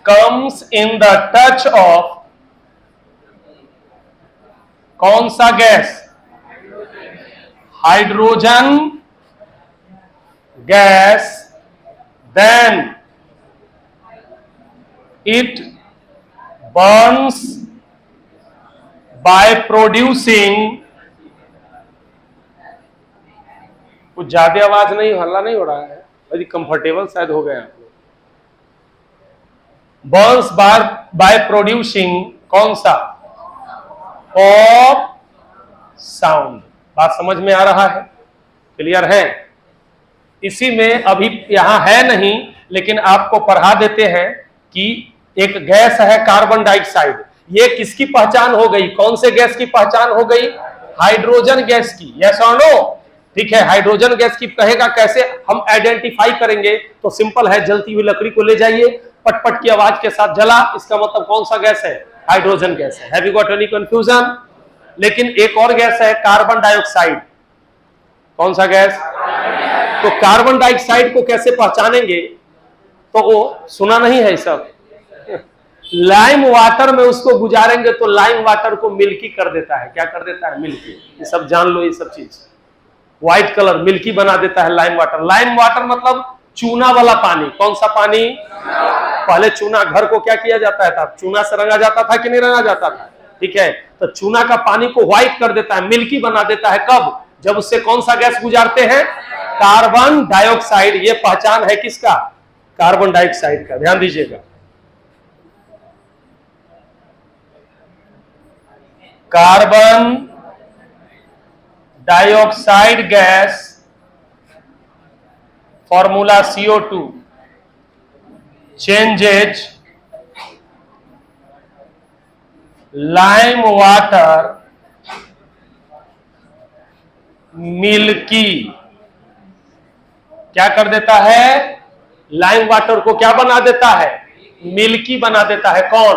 [SPEAKER 1] comes in the touch of कौन सा gas? Hydrogen gas, then it burns by producing, कुछ ज्यादा आवाज नहीं, हल्ला नहीं हो रहा है, वेरी कंफर्टेबल शायद हो गए आप लोग। बर्न्स बाय प्रोड्यूसिंग कौन सा? Pop sound. बात समझ में आ रहा है? क्लियर है? इसी में अभी यहां है नहीं, लेकिन आपको पढ़ा देते हैं कि एक गैस है कार्बन डाइऑक्साइड। ये किसकी पहचान हो गई? कौन से गैस की पहचान हो गई? हाइड्रोजन गैस की। यस और नो? ठीक है, हाइड्रोजन गैस की। कहेगा कैसे हम आइडेंटिफाई करेंगे? तो सिंपल है, जलती हुई लकड़ी को ले जाइए, पटपट की आवाज के साथ जला, इसका मतलब कौन सा गैस है? हाइड्रोजन गैस है। Have you got any confusion? लेकिन एक और गैस है कार्बन डाइऑक्साइड। कौन सा गैस? तो कार्बन डाइऑक्साइड को कैसे पहचानेंगे? तो वो सुना नहीं है सब? लाइम वाटर में उसको गुजारेंगे तो लाइम वाटर को मिल्की कर देता है। क्या कर देता है? मिल्की। ये सब जान लो, ये सब चीज। व्हाइट कलर मिल्की बना देता है लाइम वाटर। लाइम वाटर मतलब चूना वाला पानी। कौन सा पानी? पहले चूना, घर को क्या किया जाता है? चूना से रंगा जाता था कि नहीं रंगा जाता था? ठीक है, तो चूना का पानी को व्हाइट कर देता है, मिल्की बना देता है। कब? जब उससे कौन सा गैस गुजारते हैं? Carbon dioxide. ये पहचान है किसका? कार्बन डाइऑक्साइड का। ध्यान दीजिएगा, carbon dioxide gas formula CO2 changes lime water milky. क्या कर देता है? लाइम वाटर को क्या बना देता है? मिल्की बना देता है। कौन?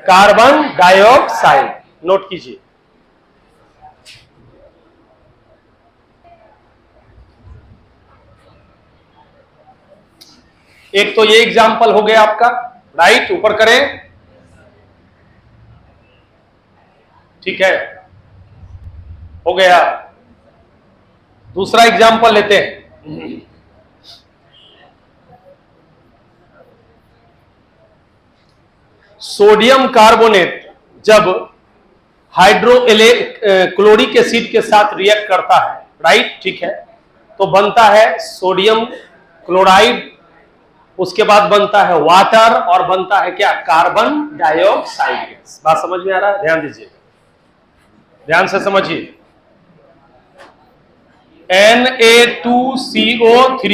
[SPEAKER 1] Carbon dioxide. नोट कीजिए। एक तो ये एग्जाम्पल हो गया आपका, राइट? ऊपर करें, ठीक है, हो गया। दूसरा एग्जाम्पल लेते हैं। सोडियम कार्बोनेट जब क्लोरिक एसिड के साथ रिएक्ट करता है, राइट? ठीक है, तो बनता है सोडियम क्लोराइड, उसके बाद बनता है वाटर, और बनता है क्या? Carbon dioxide gas. बात समझ में आ रहा है? ध्यान दीजिए, ध्यान से समझिए। Na2CO3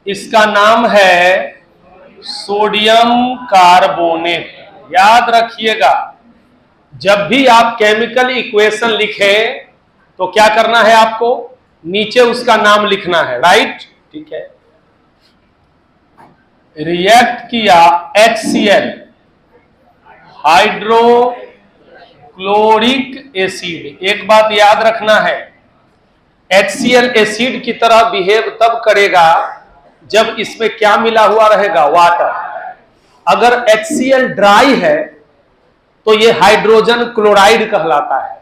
[SPEAKER 1] इसका नाम है सोडियम कार्बोनेट। याद रखिएगा, जब भी आप केमिकल इक्वेशन लिखें तो क्या करना है आपको? नीचे उसका नाम लिखना है, राइट? ठीक है, रिएक्ट किया HCl हाइड्रोक्लोरिक एसिड। एक बात याद रखना है, HCl एसिड की तरह बिहेव तब करेगा जब इसमें क्या मिला हुआ रहेगा? वाटर। अगर HCl ड्राई है तो ये हाइड्रोजन क्लोराइड कहलाता है,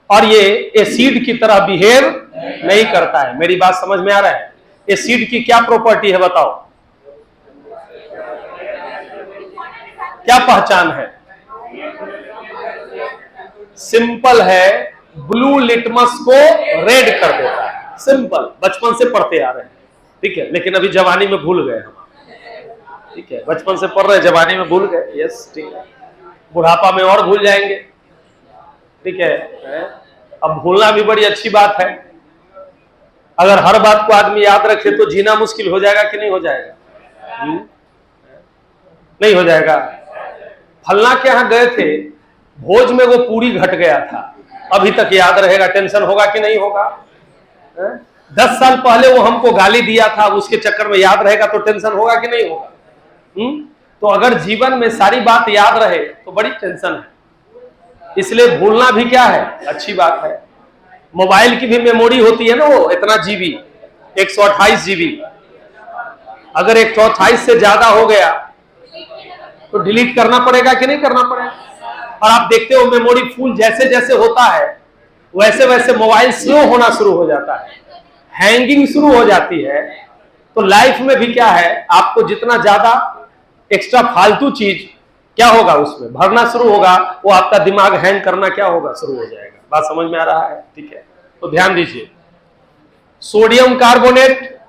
[SPEAKER 1] और ये एसिड की तरह बिहेव नहीं करता है। मेरी बात समझ में आ रहा है? एसिड की क्या प्रॉपर्टी है बताओ? क्या पहचान है? सिंपल है, ब्लू लिटमस को रेड कर देता है। सिंपल, बचपन से पढ़ते आ रहे हैं, ठीक है, लेकिन अभी जवानी में भूल गए हम। ठीक है, बचपन से पढ़ रहे, जवानी में भूल गए। यस, ठीक है, बुढ़ापा में और भूल जाएंगे। ठीक है, अब भूलना भी बड़ी अच्छी बात है। अगर हर बात को आदमी याद रखे तो जीना मुश्किल हो जाएगा कि नहीं हो जाएगा? नहीं हो जाएगा। फलना के यहाँ गए थे, भोज में वो पूरी घट गया था, अभी तक याद रहेगा। टेंशन होगा कि नहीं होगा? 10 साल पहले वो हमको गाली दिया था, उसके चक्कर में याद रहेगा तो टेंशन होगा कि नहीं होगा? तो अगर जीवन में सारी बात याद रहे तो बड़ी टेंशन है। इसलिए भूलना भी क्या है? अच्छी बात है। मोबाइल की भी मेमोरी होती है ना, वो इतना जीबी, 128 जीबी। अगर 128 से ज्यादा हो गया तो डिलीट करना पड़ेगा कि नहीं करना पड़ेगा? और आप देखते हो मेमोरी फुल जैसे जैसे होता है वैसे वैसे मोबाइल स्लो होना शुरू हो जाता है, हैंगिंग शुरू हो जाती है। तो लाइफ में भी क्या है, आपको जितना ज्यादा एक्स्ट्रा फालतू चीज क्या होगा उसमें भरना शुरू होगा, वो आपका दिमाग हैंग करना क्या होगा? शुरू हो जाएगा। बात समझ में आ रहा है? ठीक है, तो ध्यान दीजिए। सोडियम कार्बोनेट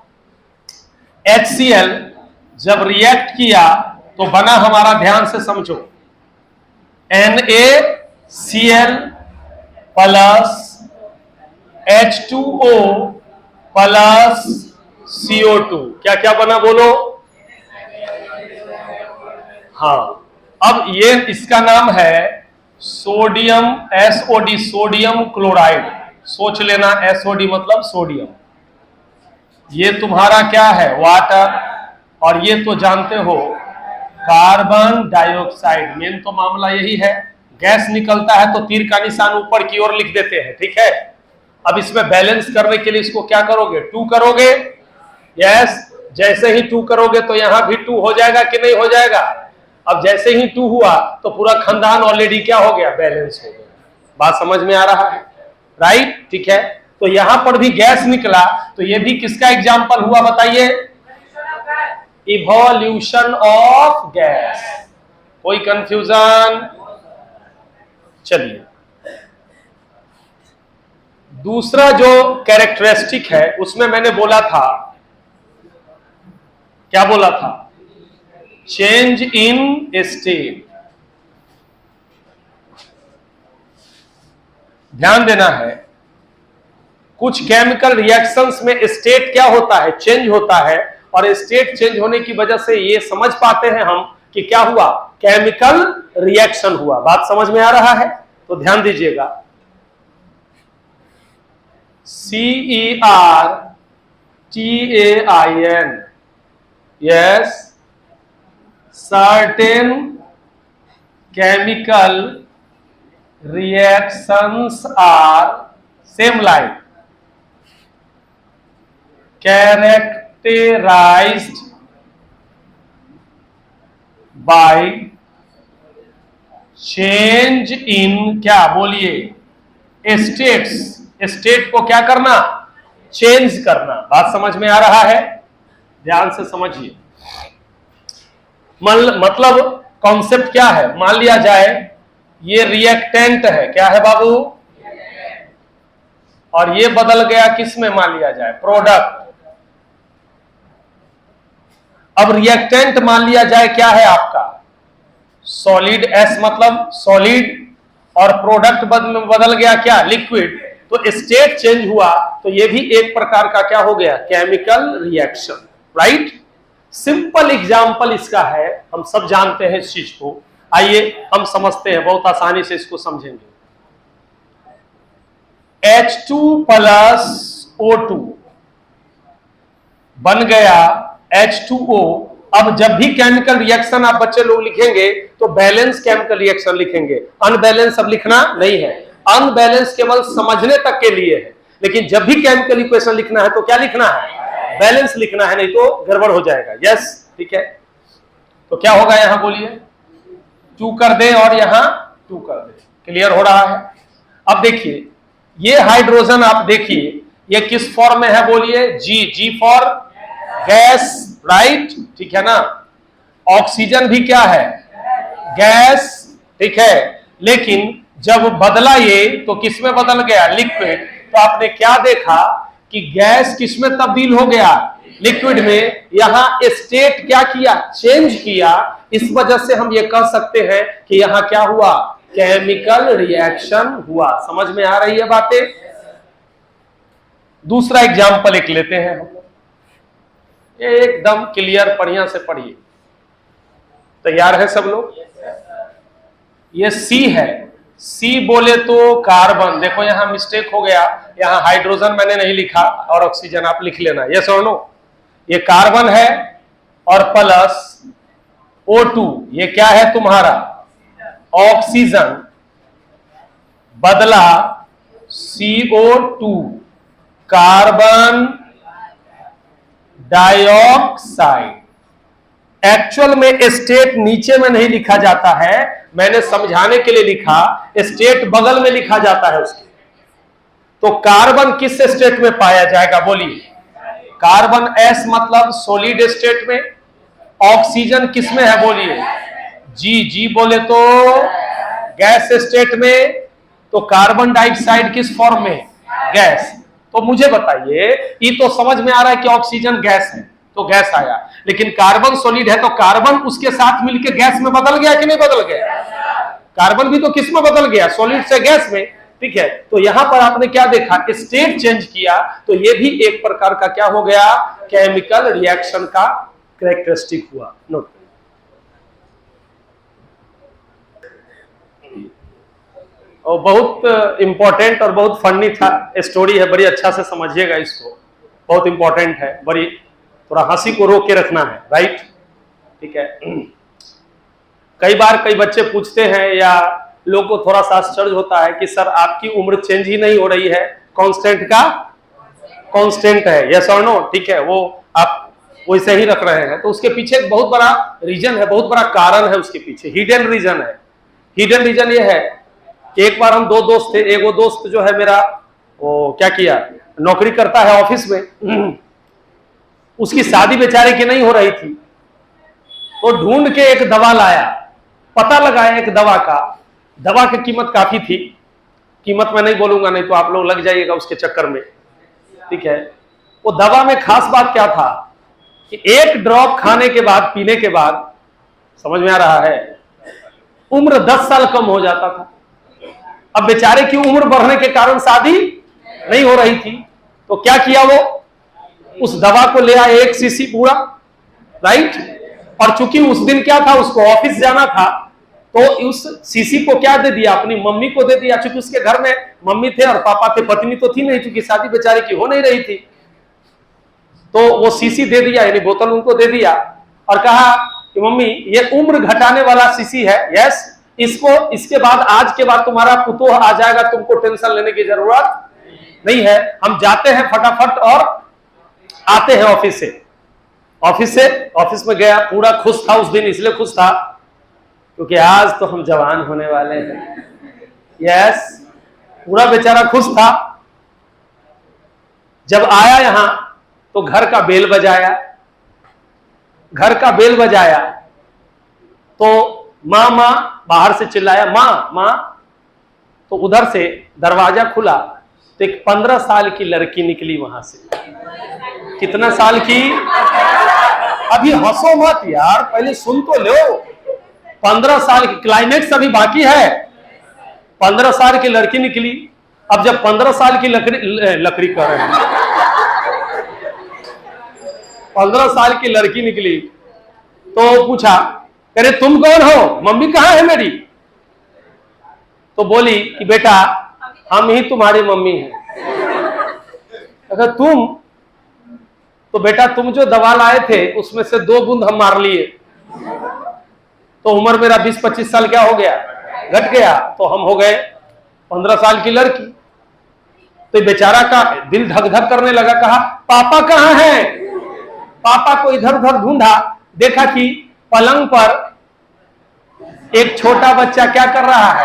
[SPEAKER 1] HCl जब रिएक्ट किया तो बना हमारा, ध्यान से समझो, NaCl plus H2O plus CO2, क्या क्या बना बोलो? हाँ, अब ये इसका नाम है सोडियम, SOD, सोडियम क्लोराइड। सोच लेना, SOD मतलब सोडियम। ये तुम्हारा क्या है? वाटर। और ये तो जानते हो कार्बन डाइऑक्साइड। मेन तो मामला यही है, गैस निकलता है तो तीर का निशान ऊपर की ओर लिख देते हैं, ठीक है। अब इसमें बैलेंस करने के लिए इसको क्या करोगे? 2 करोगे। यस, जैसे ही 2 करोगे तो यहां भी 2 हो जाएगा कि नहीं हो जाएगा? अब जैसे ही 2 हुआ तो पूरा खानदान ऑलरेडी क्या हो गया? बैलेंस हो गया। बात समझ में आ रहा है? राइट, ठीक है। तो यहां पर भी गैस निकला, तो ये भी किसका एग्जाम्पल हुआ बताइए? Evolution of gas. कोई कंफ्यूजन? चलिए, दूसरा जो कैरेक्टरिस्टिक है उसमें मैंने बोला था, क्या बोला था? Change in state. ध्यान देना है, कुछ केमिकल रिएक्शंस में स्टेट क्या होता है? चेंज होता है। और स्टेट चेंज होने की वजह से ये समझ पाते हैं हम कि क्या हुआ? केमिकल रिएक्शन हुआ। बात समझ में आ रहा है? तो ध्यान दीजिएगा, CERTAIN, yes, certain chemical reactions are same like characterized by change in, क्या बोलिए? स्टेट्स। स्टेट को क्या करना? चेंज करना। बात समझ में आ रहा है? ध्यान से समझिए। मतलब कॉन्सेप्ट क्या है? मान लिया जाए ये रिएक्टेंट है, क्या है बाबू? और ये बदल गया किस में? मान लिया जाए प्रोडक्ट। अब रिएक्टेंट मान लिया जाए क्या है आपका? सॉलिड, S मतलब सॉलिड, और प्रोडक्ट बदल गया क्या? लिक्विड। तो स्टेट चेंज हुआ, तो ये भी एक प्रकार का क्या हो गया? Chemical reaction. Right, simple example इसका है, हम सब जानते हैं इस चीज को। आइए हम समझते हैं, बहुत आसानी से इसको समझेंगे। H2 प्लस O2 बन गया H2O। अब जब भी केमिकल रिएक्शन आप बच्चे लोग लिखेंगे तो बैलेंस केमिकल रिएक्शन लिखेंगे, अनबैलेंस अब लिखना नहीं है। अनबैलेंस केवल समझने तक के लिए है, लेकिन जब भी केमिकल इक्वेशन लिखना है तो क्या लिखना है? बैलेंस लिखना है, नहीं तो गड़बड़ हो जाएगा। यस, ठीक है। तो क्या होगा यहां बोलिए? 2 कर दे और यहां 2 कर दे। क्लियर हो रहा है? अब देखिए, ये हाइड्रोजन आप देखिए, ये किस फॉर्म में है बोलिए? जी फॉर गैस, राइट, ठीक है ना। ऑक्सीजन भी क्या है? गैस, ठीक है। लेकिन जब बदला ये तो किस में बदल गया? लिक्विड। तो आपने क्या देखा कि गैस किस में तब्दील हो गया? लिक्विड में। यहां स्टेट क्या किया? चेंज किया। इस वजह से हम ये कह सकते हैं कि यहां क्या हुआ? केमिकल रिएक्शन हुआ। समझ में आ रही है बातें? दूसरा एग्जाम्पल एक लेते हैं हम, एकदम क्लियर, बढ़िया से पढ़िए। तैयार है सब लोग? ये C है। C बोले तो कार्बन। देखो यहां मिस्टेक हो गया, यहां हाइड्रोजन मैंने नहीं लिखा और ऑक्सीजन आप लिख लेना। यस और नो? ये कार्बन है और प्लस O2, ये क्या है तुम्हारा? ऑक्सीजन, बदला CO2, कार्बन डाइऑक्साइड। एक्चुअल में स्टेट नीचे में नहीं लिखा जाता है, मैंने समझाने के लिए लिखा, स्टेट बगल में लिखा जाता है उसके। तो कार्बन किस स्टेट में पाया जाएगा बोलिए? कार्बन S मतलब सॉलिड स्टेट में। ऑक्सीजन किस में है बोलिए? जी बोले तो गैस स्टेट में। तो कार्बन डाइऑक्साइड किस फॉर्म में? गैस। तो मुझे बताइए, ये तो समझ में आ रहा है कि ऑक्सीजन गैस है, तो गैस आया। लेकिन कार्बन सॉलिड है तो कार्बन उसके साथ मिलकर गैस में बदल गया कि नहीं बदल गया? कार्बन भी तो किस में बदल गया? सॉलिड से गैस में। ठीक है, तो यहां पर आपने क्या देखा, स्टेट चेंज किया, तो ये भी एक प्रकार का क्या हो गया, केमिकल रिएक्शन का कैरेक्टरिस्टिक हुआ। नोट और बहुत इंपॉर्टेंट और बहुत फनी था स्टोरी है, बड़ी अच्छा से समझिएगा इसको, बहुत इंपॉर्टेंट है, बड़ी थोड़ा हंसी को रोक के रखना है, राइट? ठीक है। कई बार कई बच्चे पूछते हैं या लोग को थोड़ा सा आश्चर्य होता है कि सर आपकी उम्र चेंज ही नहीं हो रही है, कांस्टेंट का कांस्टेंट है, यस और नो? ठीक है, वो आप वैसे ही रख रहे हैं, तो उसके पीछे एक बहुत बड़ा रीजन है, बहुत बड़ा कारण है उसके पीछे, हिडन रीजन है। हिडन रीजन ये है कि एक बार हम दो दोस्त थे, एक वो दोस्त जो है मेरा, वो क्या किया, नौकरी करता है ऑफिस में, उसकी शादी बेचारे की नहीं हो रही थी, तो ढूंढ के एक दवा लाया, पता लगाया एक दवा का, दवा की कीमत काफी थी, कीमत मैं नहीं बोलूंगा नहीं तो आप लोग लग जाइएगा उसके चक्कर में। ठीक है, वो दवा में खास बात क्या था कि एक ड्रॉप खाने के बाद, पीने के बाद, समझ में आ रहा है, उम्र 10 साल कम हो जाता था। अब बेचारे की उम्र बढ़ने के कारण शादी नहीं हो रही थी, तो क्या किया, वो उस दवा को ले आया 1 सीसी पूरा, राइट? और चूंकि उस दिन क्या था, उसको ऑफिस जाना था, तो उस सीसी को क्या दे दिया, अपनी मम्मी को दे दिया, चूंकि उसके घर में मम्मी थे और पापा थे, पत्नी तो थी नहीं, चूंकि शादी बेचारे की हो नहीं रही थी, तो वो सीसी दे दिया, यानी बोतल उनको दे दिया और कहा कि मम्मी ये उम्र घटाने वाला सीसी है, यस, इसको, इसके बाद, आज के बाद तुम्हारा पुतोह आ जाएगा, तुमको टेंशन लेने की जरूरत नहीं है, हम जाते हैं फटाफट और आते हैं ऑफिस से। ऑफिस में गया, पूरा खुश था उस दिन, इसलिए खुश था क्योंकि आज तो हम जवान होने वाले हैं, यस, पूरा बेचारा खुश था। जब आया यहां तो घर का बेल बजाया, तो माँ बाहर से चिल्लाया, माँ। तो उधर से दरवाजा खुला तो एक 15 साल की लड़की निकली वहां से। कितना साल की? अभी हंसो मत यार, पहले सुन तो लो। 15 साल की, क्लाइमेक्स अभी बाकी है। 15 साल की लड़की निकली। अब जब 15 साल की लकड़ी कर रहे हैं, 15 साल की लड़की निकली तो पूछा, अरे तुम कौन हो, मम्मी कहाँ है मेरी? तो बोली कि बेटा हम ही तुम्हारी मम्मी हैं। अगर तुम, तो बेटा तुम जो दवा लाए थे उसमें से 2 बूंद हम मार लिए, तो उम्र मेरा 20-25 साल क्या हो गया, घट गया, तो हम हो गए 15 साल की लड़की। तो बेचारा का दिल धक धक करने लगा, कहा पापा कहाँ हैं? पापा को इधर उधर ढूंढा, देखा कि पलंग पर एक छोटा बच्चा क्या कर रहा है,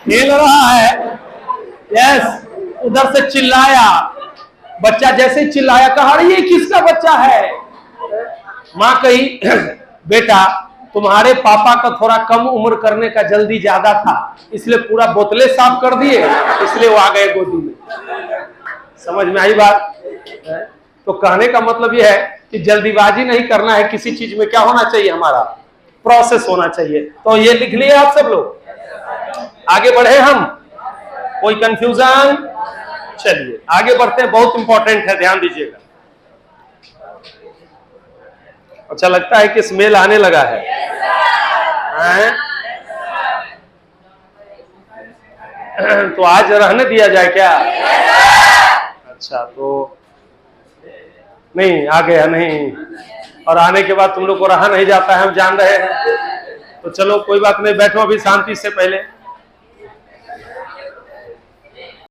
[SPEAKER 1] खेल रहा है, यस। उधर से चिल्लाया, बच्चा जैसे चिल्लाया, कहा अरे ये किसका बच्चा है? मां कही बेटा तुम्हारे पापा का थोड़ा कम उम्र करने का जल्दी ज्यादा था, इसलिए पूरा बोतलें साफ कर दिए, इसलिए वो आ गए गोदी में। समझ में आई बात? तो कहने का मतलब यह है कि जल्दीबाजी नहीं करना है, किसी चीज में क्या होना चाहिए, हमारा प्रोसेस होना चाहिए। तो ये लिख लिए आप सब लोग, आगे बढ़े हम, कोई कंफ्यूजन? चलिए आगे बढ़ते हैं, बहुत इंपॉर्टेंट है, ध्यान दीजिएगा। अच्छा लगता है कि स्मेल आने लगा है, तो आज रहने दिया जाए क्या? अच्छा, तो नहीं आ गया नहीं, और आने के बाद तुम लोग को रहा नहीं जाता है, हम जान रहे हैं। तो चलो कोई बात नहीं, बैठो अभी शांति से। पहले